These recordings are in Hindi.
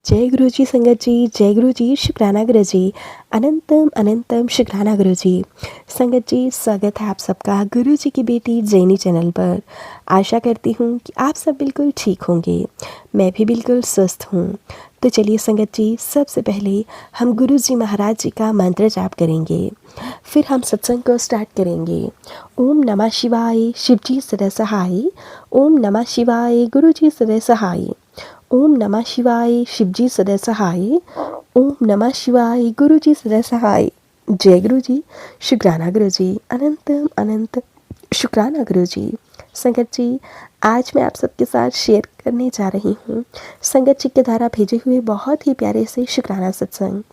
जय गुरु जी संगत जी, जय गुरु जी, शुक्राना गुरु जी, अनंतम अनंतम शुक्राना गुरु जी। संगत जी, स्वागत है आप सबका गुरु जी की बेटी जैनी चैनल पर। आशा करती हूँ कि आप सब बिल्कुल ठीक होंगे, मैं भी बिल्कुल स्वस्थ हूँ। तो चलिए संगत जी, सबसे पहले हम गुरु जी महाराज जी का मंत्र जाप करेंगे, फिर हम सत्संग को स्टार्ट करेंगे। ओम नमः शिवाय, शिव जी सदा सहाय। ओम नमः शिवाय, गुरु जी सदा सहाय। ओम नमः शिवाय, शिव जी सदा सहाय। ओम नमः शिवाय, गुरु जी सदा सहाय। जय गुरु जी, शुक्राना गुरु जी, अनंतम अनंत शुक्राना गुरु जी। संगत जी, आज मैं आप सबके साथ शेयर करने जा रही हूँ संगत जी के द्वारा भेजे हुए बहुत ही प्यारे से शुक्राना सत्संग।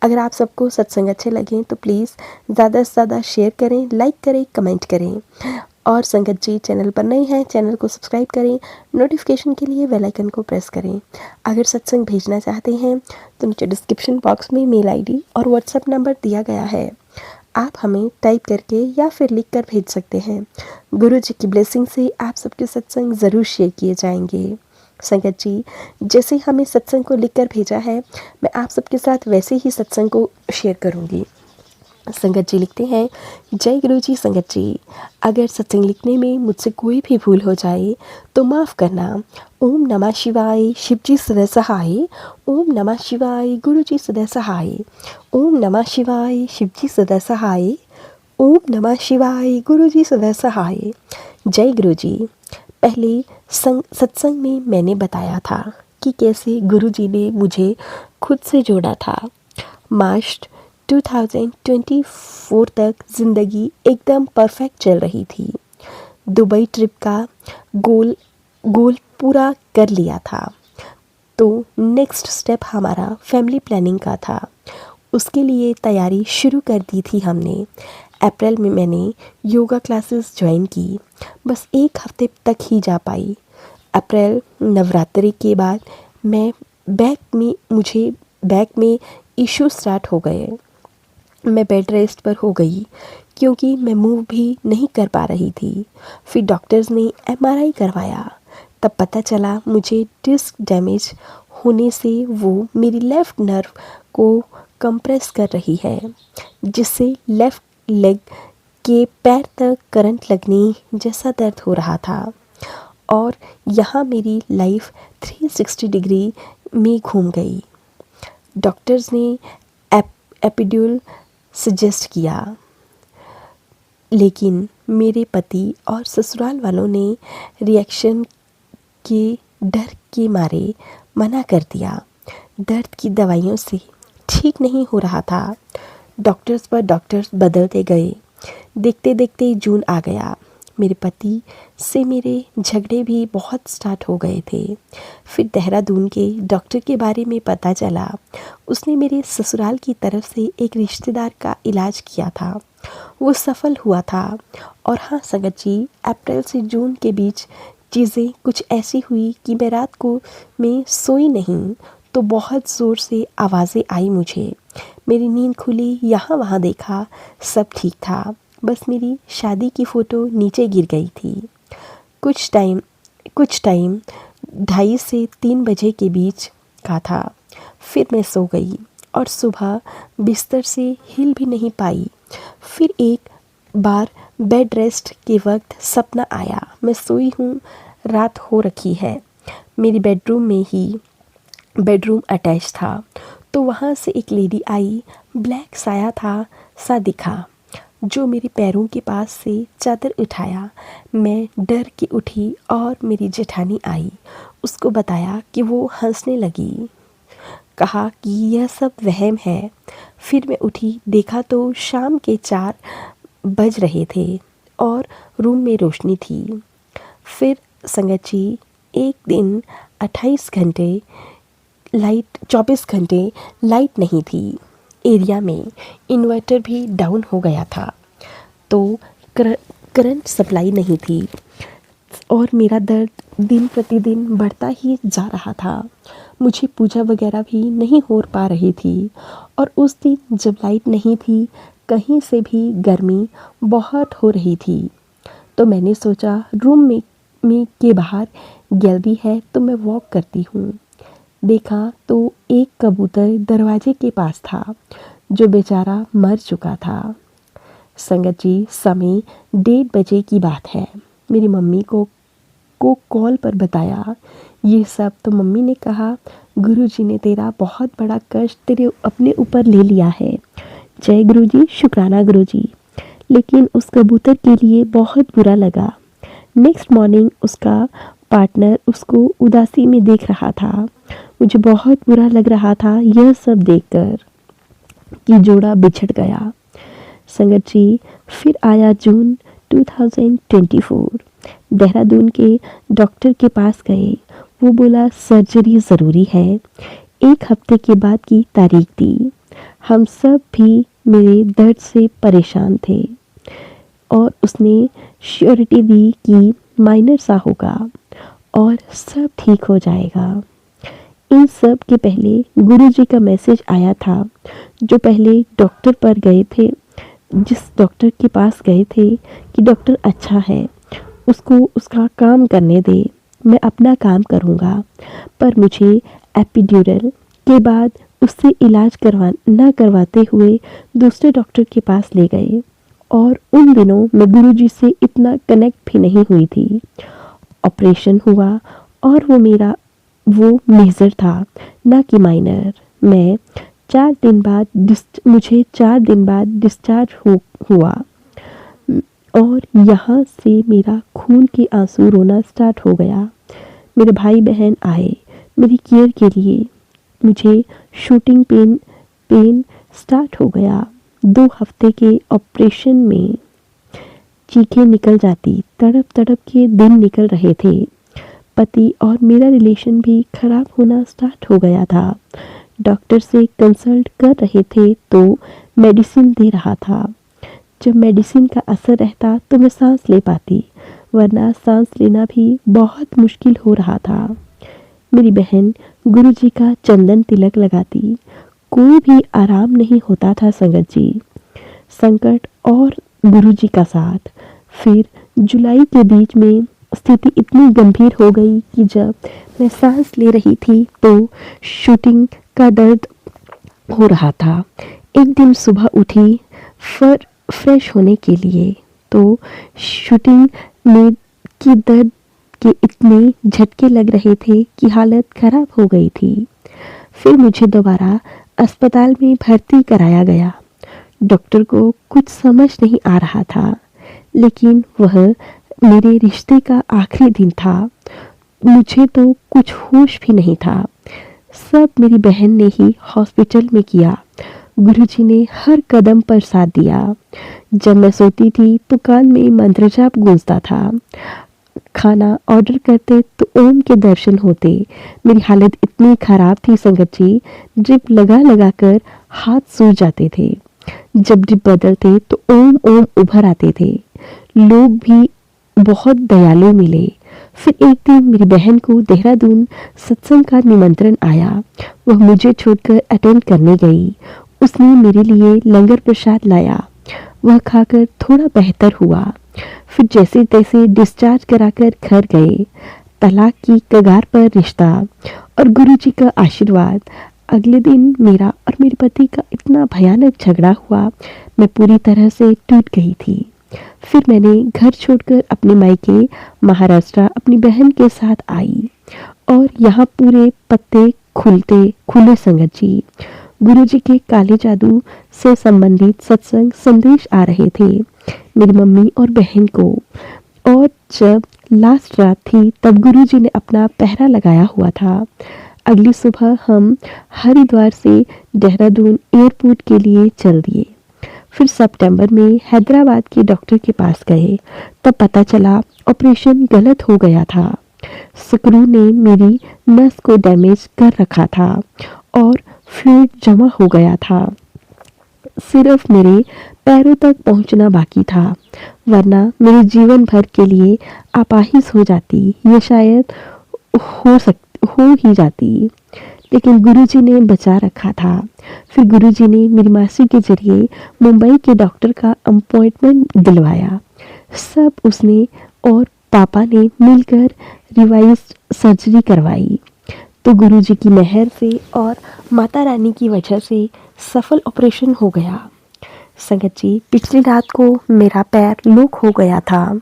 अगर आप सबको सत्संग अच्छे लगें तो प्लीज़ ज़्यादा से ज़्यादा शेयर करें, लाइक करें, कमेंट करें। और संगत जी, चैनल पर नए हैं, चैनल को सब्सक्राइब करें, नोटिफिकेशन के लिए बेल आइकन को प्रेस करें। अगर सत्संग भेजना चाहते हैं तो नीचे डिस्क्रिप्शन बॉक्स में मेल आईडी और व्हाट्सएप नंबर दिया गया है, आप हमें टाइप करके या फिर लिख कर भेज सकते हैं। गुरु जी की ब्लेसिंग से आप सबके सत्संग ज़रूर शेयर किए जाएंगे। संगत जी, जैसे हमें सत्संग को लिखकर भेजा है, मैं आप सबके साथ वैसे ही सत्संग को शेयर करूँगी। संगत जी लिखते हैं, जय गुरु जी संगत जी, अगर सत्संग लिखने में मुझसे कोई भी भूल हो जाए तो माफ़ करना। ओम नमः शिवाय, शिव जी सदा सहाय। ओम नमः शिवाय, गुरु जी सदा सहाय। ओम नमः शिवाय, शिव जी सदा सहाय। ओम नमः शिवाय, गुरु जी सदा सहाय। जय गुरु जी। पहले सत्संग में मैंने बताया था कि कैसे गुरु जी ने मुझे खुद से जोड़ा था। मार्च 2024 तक ज़िंदगी एकदम परफेक्ट चल रही थी। दुबई ट्रिप का गोल गोल पूरा कर लिया था, तो नेक्स्ट स्टेप हमारा फैमिली प्लानिंग का था। उसके लिए तैयारी शुरू कर दी थी हमने। अप्रैल में मैंने योगा क्लासेस ज्वाइन की, बस एक हफ्ते तक ही जा पाई। अप्रैल नवरात्रि के बाद मुझे बैक में इश्यू स्टार्ट हो गए। मैं बेड रेस्ट पर हो गई क्योंकि मैं मूव भी नहीं कर पा रही थी। फिर डॉक्टर्स ने एमआरआई करवाया, तब पता चला मुझे डिस्क डैमेज होने से वो मेरी लेफ़्ट नर्व को कंप्रेस कर रही है, जिससे लेफ़्ट लेग के पैर तक करंट लगने जैसा दर्द हो रहा था। और यहाँ मेरी लाइफ 360 डिग्री में घूम गई। डॉक्टर्स ने एपिड्यूल सजेस्ट किया, लेकिन मेरे पति और ससुराल वालों ने रिएक्शन के डर के मारे मना कर दिया। दर्द की दवाइयों से ठीक नहीं हो रहा था। डॉक्टर्स पर डॉक्टर्स बदलते गए। देखते देखते जून आ गया। मेरे पति से मेरे झगड़े भी बहुत स्टार्ट हो गए थे। फिर देहरादून के डॉक्टर के बारे में पता चला। उसने मेरे ससुराल की तरफ से एक रिश्तेदार का इलाज किया था, वो सफल हुआ था। और हाँ संगत जी, अप्रैल से जून के बीच चीज़ें कुछ ऐसी हुई कि मैं रात को मैं सोई नहीं, तो बहुत ज़ोर से आवाज़ें आई मुझे। मेरी नींद खुली, यहाँ वहाँ देखा, सब ठीक था, बस मेरी शादी की फ़ोटो नीचे गिर गई थी। कुछ टाइम 2:30 से 3 बजे के बीच का था। फिर मैं सो गई और सुबह बिस्तर से हिल भी नहीं पाई। फिर एक बार बेड रेस्ट के वक्त सपना आया, मैं सोई हूँ, रात हो रखी है। मेरी बेडरूम अटैच था, तो वहाँ से एक लेडी आई, ब्लैक साया सा दिखा, जो मेरे पैरों के पास से चादर उठाया। मैं डर के उठी और मेरी जेठानी आई, उसको बताया कि वो हंसने लगी, कहा कि यह सब वहम है। फिर मैं उठी, देखा तो शाम के 4 बज रहे थे और रूम में रोशनी थी। फिर संगत जी, एक दिन 24 घंटे लाइट नहीं थी एरिया में। इन्वर्टर भी डाउन हो गया था, तो करंट सप्लाई नहीं थी और मेरा दर्द दिन प्रतिदिन बढ़ता ही जा रहा था। मुझे पूजा वगैरह भी नहीं हो पा रही थी। और उस दिन जब लाइट नहीं थी, कहीं से भी गर्मी बहुत हो रही थी। तो मैंने सोचा रूम में के बाहर गैलरी है तो मैं वॉक करती हूँ। देखा तो एक कबूतर दरवाजे के पास था जो बेचारा मर चुका था। संगत जी, समय 1:30 की बात है। मेरी मम्मी को कॉल पर बताया ये सब, तो मम्मी ने कहा गुरुजी ने तेरा बहुत बड़ा कष्ट तेरे अपने ऊपर ले लिया है। जय गुरुजी, शुक्राना गुरुजी। लेकिन उस कबूतर के लिए बहुत बुरा लगा। नेक्स्ट मॉर्निंग उसका पार्टनर उसको उदासी में देख रहा था। मुझे बहुत बुरा लग रहा था यह सब देखकर कि जोड़ा बिछड़ गया। संगत जी, फिर आया जून 2024। देहरादून के डॉक्टर के पास गए। वो बोला सर्जरी ज़रूरी है। 1 हफ्ते के बाद की तारीख दी। हम सब भी मेरे दर्द से परेशान थे और उसने श्योरिटी दी कि माइनर सा होगा और सब ठीक हो जाएगा। इन सब के पहले गुरुजी का मैसेज आया था। जो पहले डॉक्टर पर गए थे, जिस डॉक्टर के पास गए थे कि डॉक्टर अच्छा है, उसको उसका काम करने दे, मैं अपना काम करूँगा। पर मुझे एपिड्यूरल के बाद उससे इलाज ना करवाते हुए दूसरे डॉक्टर के पास ले गए। और उन दिनों मैं गुरुजी से इतना कनेक्ट भी नहीं हुई थी। ऑपरेशन हुआ और वो मेजर था, ना कि माइनर। मुझे 4 दिन बाद डिस्चार्ज हुआ और यहाँ से मेरा खून के आंसू रोना स्टार्ट हो गया। मेरे भाई बहन आए मेरी केयर के लिए। मुझे शूटिंग पेन स्टार्ट हो गया। 2 हफ्ते के ऑपरेशन में चीखें निकल जाती, तड़प तड़प के दिन निकल रहे थे। पति और मेरा रिलेशन भी खराब होना स्टार्ट हो गया था। डॉक्टर से कंसल्ट कर रहे थे तो मेडिसिन दे रहा था। जब मेडिसिन का असर रहता तो मैं सांस ले पाती, वरना सांस लेना भी बहुत मुश्किल हो रहा था। मेरी बहन गुरुजी का चंदन तिलक लगाती। कोई भी आराम नहीं होता था संगत जी। संकट और गुरुजी का साथ। फिर जुलाई के बीच में स्थिति इतनी गंभीर हो गई कि जब मैं सांस ले रही थी तो शूटिंग का दर्द हो रहा था। एक दिन सुबह उठी फ्रेश होने के लिए तो शूटिंग में की दर्द के इतने झटके लग रहे थे कि हालत खराब हो गई थी। फिर मुझे दोबारा अस्पताल में भर्ती कराया गया। डॉक्टर को कुछ समझ नहीं आ रहा था, लेकिन वह मेरे रिश्ते का आखिरी दिन था। मुझे तो कुछ होश भी नहीं था। सब मेरी बहन ने ही हॉस्पिटल में किया। गुरुजी ने हर कदम पर साथ दिया। जब मैं सोती थी तो कान में मंत्र जाप गूंजता था। खाना ऑर्डर करते तो ओम के दर्शन होते। मेरी हालत इतनी खराब थी संगत जी, ड्रिप लगा लगा कर हाथ सूज जाते थे। जब ड्रिप बदलते तो ओम ओम उभर आते थे। लोग भी बहुत दयालु मिले। फिर एक दिन मेरी बहन को देहरादून सत्संग का निमंत्रण आया। वह मुझे छोड़कर अटेंड करने गई। उसने मेरे लिए लंगर प्रसाद लाया। वह खाकर थोड़ा बेहतर हुआ। फिर जैसे तैसे डिस्चार्ज कराकर घर गए। तलाक की कगार पर रिश्ता और गुरुजी का आशीर्वाद। अगले दिन मेरा और मेरे पति का इतना भयानक झगड़ा हुआ, मैं पूरी तरह से टूट गई थी। फिर मैंने घर छोड़कर अपने मायके महाराष्ट्र अपनी बहन के साथ आई और यहाँ पूरे पत्ते खुले संगत जी। गुरुजी के काले जादू से संबंधित सत्संग संदेश आ रहे थे मेरी मम्मी और बहन को। और जब लास्ट रात थी तब गुरुजी ने अपना पहरा लगाया हुआ था। अगली सुबह हम हरिद्वार से देहरादून एयरपोर्ट के लिए चल दिए। फिर सितंबर में हैदराबाद के डॉक्टर के पास गए। तब पता चला ऑपरेशन गलत हो गया था। स्क्रू ने मेरी नस को डैमेज कर रखा था और फ्लूइड जमा हो गया था। सिर्फ मेरे पैरों तक पहुंचना बाकी था, वरना मेरे जीवन भर के लिए अपाहिज हो जाती। ये शायद हो ही जाती, लेकिन गुरुजी ने बचा रखा था। फिर गुरुजी ने मेरी मासी के जरिए मुंबई के डॉक्टर का अपॉइंटमेंट दिलवाया। सब उसने और पापा ने मिलकर रिवाइज सर्जरी करवाई। तो गुरुजी की मेहर से और माता रानी की वजह से सफल ऑपरेशन हो गया। संगत जी, पिछली रात को मेरा पैर लूक हो गया था।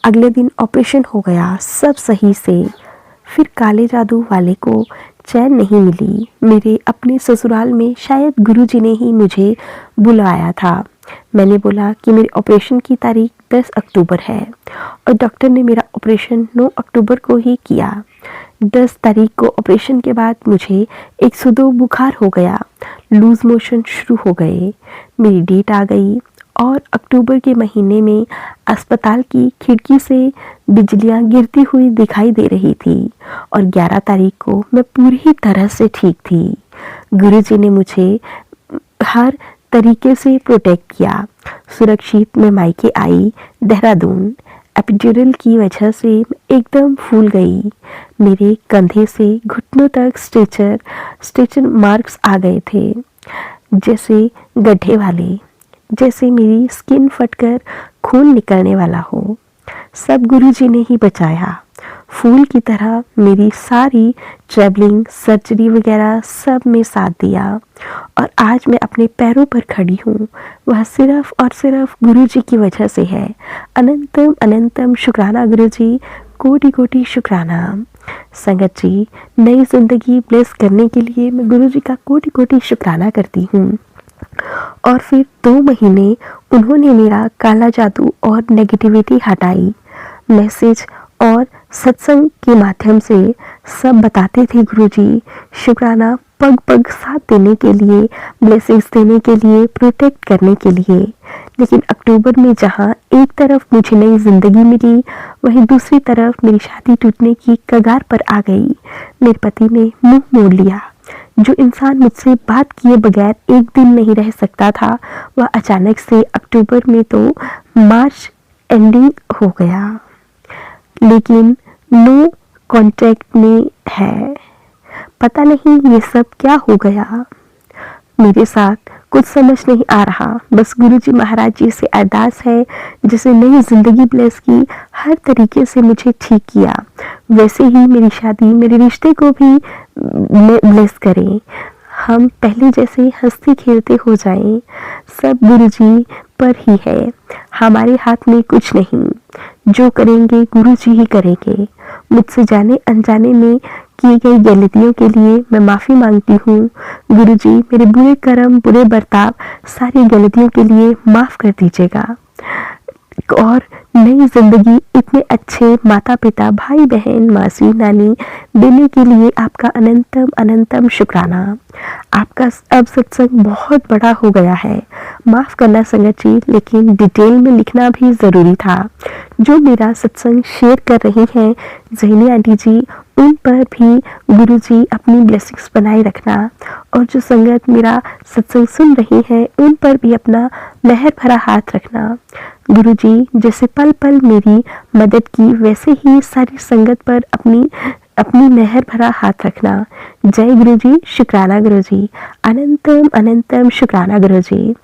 अगले दिन ऑपरेशन हो गया सब सही से। फिर काले जादू वाले को चैन नहीं मिली। मेरे अपने ससुराल में शायद गुरुजी ने ही मुझे बुलाया था। मैंने बोला कि मेरे ऑपरेशन की तारीख 10 अक्टूबर है और डॉक्टर ने मेरा ऑपरेशन 9 अक्टूबर को ही किया। 10 तारीख को ऑपरेशन के बाद मुझे 102 बुखार हो गया, लूज मोशन शुरू हो गए। मेरी डेट आ गई और अक्टूबर के महीने में अस्पताल की खिड़की से बिजलियां गिरती हुई दिखाई दे रही थी और 11 तारीख को मैं पूरी तरह से ठीक थी। गुरुजी ने मुझे हर तरीके से प्रोटेक्ट किया। सुरक्षित मैं मायके आई देहरादून। एपिड्यूरल की वजह से एकदम फूल गई। मेरे कंधे से घुटनों तक स्ट्रेचर मार्क्स आ गए थे, जैसे गड्ढे वाले, जैसे मेरी स्किन फटकर खून निकलने वाला हो। सब गुरुजी ने ही बचाया। फूल की तरह मेरी सारी ट्रैवलिंग, सर्जरी वगैरह सब में साथ दिया और आज मैं अपने पैरों पर खड़ी हूँ। वह सिर्फ और सिर्फ गुरुजी की वजह से है। अनंतम अनंतम शुक्राना गुरुजी, कोटि कोटि शुक्राना। संगत जी, नई जिंदगी ब्लेस करने के लिए मैं गुरुजी का कोटि कोटि शुक्राना करती हूँ। और फिर 2 महीने उन्होंने मेरा काला जादू और नेगेटिविटी हटाई। मैसेज और सत्संग के माध्यम से सब बताते थे गुरुजी। शुक्राना, पग पग साथ देने के लिए, ब्लेसिंग्स देने के लिए, प्रोटेक्ट करने के लिए। लेकिन अक्टूबर में जहाँ एक तरफ मुझे नई जिंदगी मिली, वहीं दूसरी तरफ मेरी शादी टूटने की कगार पर आ गई। मेरे पति ने मुंह मोड़ लिया। जो इंसान मुझसे बात किए बगैर एक दिन नहीं रह सकता था, वह अचानक से अक्टूबर में तो मार्च एंडिंग हो गया, लेकिन नो कांटेक्ट में है। पता नहीं ये सब क्या हो गया मेरे साथ, कुछ समझ नहीं आ रहा। बस गुरुजी महाराज जी से अरदास है, जैसे नई जिंदगी ब्लेस की, हर तरीके से मुझे ठीक किया, वैसे ही मेरी शादी, मेरे रिश्ते को भी ब्लेस करें। हम पहले जैसे हंसते खेलते हो जाएं। सब गुरुजी पर ही है, हमारे हाथ में कुछ नहीं। जो करेंगे गुरुजी ही करेंगे। मुझसे जाने अनजाने में की गई गलतियों के लिए मैं माफ़ी मांगती हूँ। गुरुजी, मेरे बुरे कर्म, बुरे बर्ताव, सारी गलतियों के लिए माफ़ कर दीजिएगा और नई जिंदगी, इतने अच्छे माता पिता, भाई बहन, मासी, नानी देने के लिए आपका अनंतम अनंतम शुक्राना। आपका अब सत्संग बहुत बड़ा हो गया है, माफ़ करना संगत जी, लेकिन डिटेल में लिखना भी ज़रूरी था। जो मेरा सत्संग शेयर कर रही हैं ज़हीनी आंटी जी, उन पर भी गुरुजी अपनी ब्लेसिंग्स बनाए रखना और जो संगत मेरा सत्संग सुन रही है, उन पर भी अपना मेहर भरा हाथ रखना। गुरुजी जैसे पल पल मेरी मदद की, वैसे ही सारी संगत पर अपनी मेहर भरा हाथ रखना। जय गुरुजी, शुक्राना गुरुजी, अनंतम अनंतम शुक्राना गुरुजी।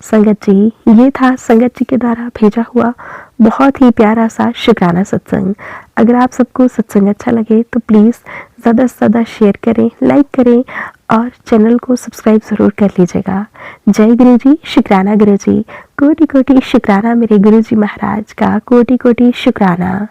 संगत जी, ये था संगत जी के द्वारा भेजा हुआ बहुत ही प्यारा सा शुक्राना सत्संग। अगर आप सबको सत्संग अच्छा लगे तो प्लीज़ ज़्यादा से ज़्यादा शेयर करें, लाइक करें और चैनल को सब्सक्राइब ज़रूर कर लीजिएगा। जय गुरुजी, शुक्राना गुरुजी, कोटि कोटि शुक्राना मेरे गुरुजी महाराज का, कोटि कोटि शुक्राना।